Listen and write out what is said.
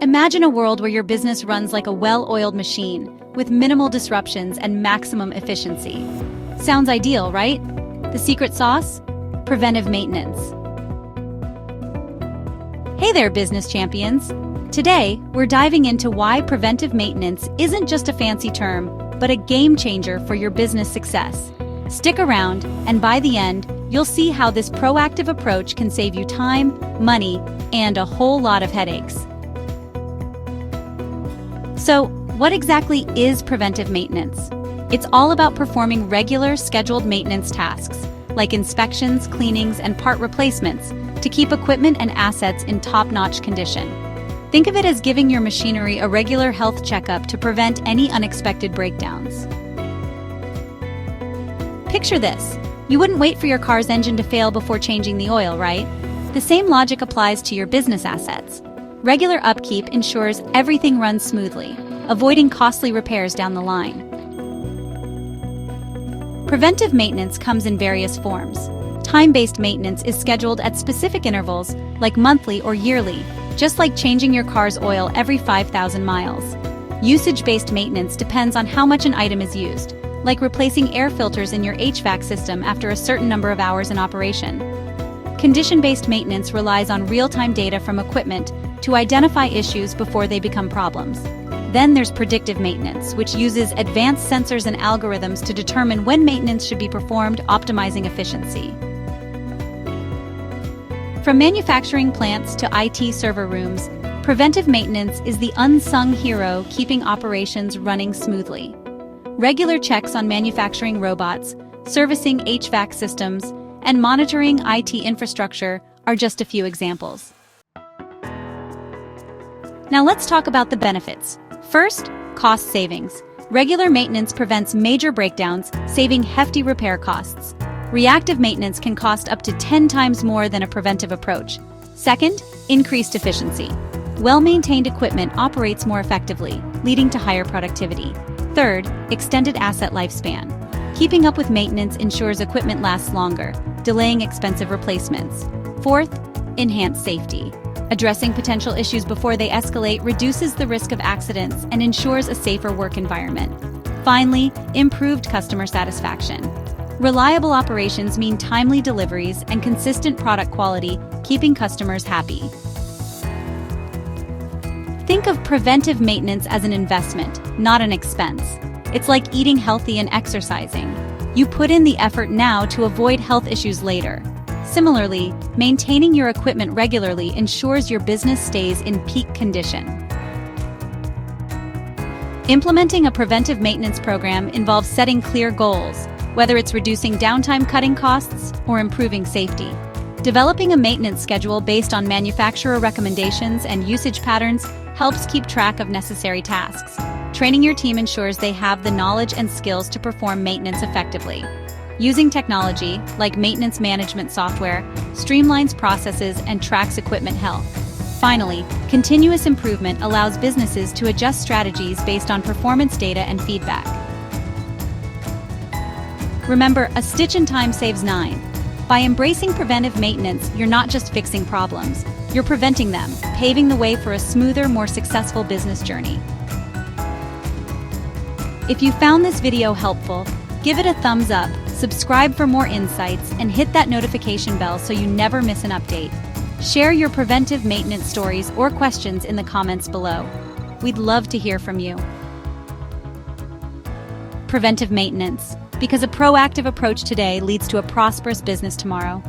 Imagine a world where your business runs like a well-oiled machine, with minimal disruptions and maximum efficiency. Sounds ideal, right? The secret sauce? Preventive maintenance. Hey there, business champions! Today, we're diving into why preventive maintenance isn't just a fancy term, but a game changer for your business success. Stick around, and by the end, you'll see how this proactive approach can save you time, money, and a whole lot of headaches. So, what exactly is preventive maintenance? It's all about performing regular, scheduled maintenance tasks, like inspections, cleanings, and part replacements, to keep equipment and assets in top-notch condition. Think of it as giving your machinery a regular health checkup to prevent any unexpected breakdowns. Picture this. You wouldn't wait for your car's engine to fail before changing the oil, right? The same logic applies to your business assets. Regular upkeep ensures everything runs smoothly, avoiding costly repairs down the line. Preventive maintenance comes in various forms. Time-based maintenance is scheduled at specific intervals, like monthly or yearly, just like changing your car's oil every 5,000 miles. Usage-based maintenance depends on how much an item is used, like replacing air filters in your HVAC system after a certain number of hours in operation. Condition-based maintenance relies on real-time data from equipment to identify issues before they become problems. Then there's predictive maintenance, which uses advanced sensors and algorithms to determine when maintenance should be performed, optimizing efficiency. From manufacturing plants to IT server rooms, preventive maintenance is the unsung hero keeping operations running smoothly. Regular checks on manufacturing robots, servicing HVAC systems, and monitoring IT infrastructure are just a few examples. Now let's talk about the benefits. First, cost savings. Regular maintenance prevents major breakdowns, saving hefty repair costs. Reactive maintenance can cost up to 10 times more than a preventive approach. Second, increased efficiency. Well-maintained equipment operates more effectively, leading to higher productivity. Third, extended asset lifespan. Keeping up with maintenance ensures equipment lasts longer, delaying expensive replacements. Fourth, enhanced safety. Addressing potential issues before they escalate reduces the risk of accidents and ensures a safer work environment. Finally, improved customer satisfaction. Reliable operations mean timely deliveries and consistent product quality, keeping customers happy. Think of preventive maintenance as an investment, not an expense. It's like eating healthy and exercising. You put in the effort now to avoid health issues later. Similarly, maintaining your equipment regularly ensures your business stays in peak condition. Implementing a preventive maintenance program involves setting clear goals, whether it's reducing downtime, cutting costs, or improving safety. Developing a maintenance schedule based on manufacturer recommendations and usage patterns helps keep track of necessary tasks. Training your team ensures they have the knowledge and skills to perform maintenance effectively. Using technology, like maintenance management software, streamlines processes and tracks equipment health. Finally, continuous improvement allows businesses to adjust strategies based on performance data and feedback. Remember, a stitch in time saves 9. By embracing preventive maintenance, you're not just fixing problems, you're preventing them, paving the way for a smoother, more successful business journey. If you found this video helpful, give it a thumbs up, subscribe for more insights, and hit that notification bell so you never miss an update. Share your preventive maintenance stories or questions in the comments below. We'd love to hear from you. Preventive maintenance, because a proactive approach today leads to a prosperous business tomorrow.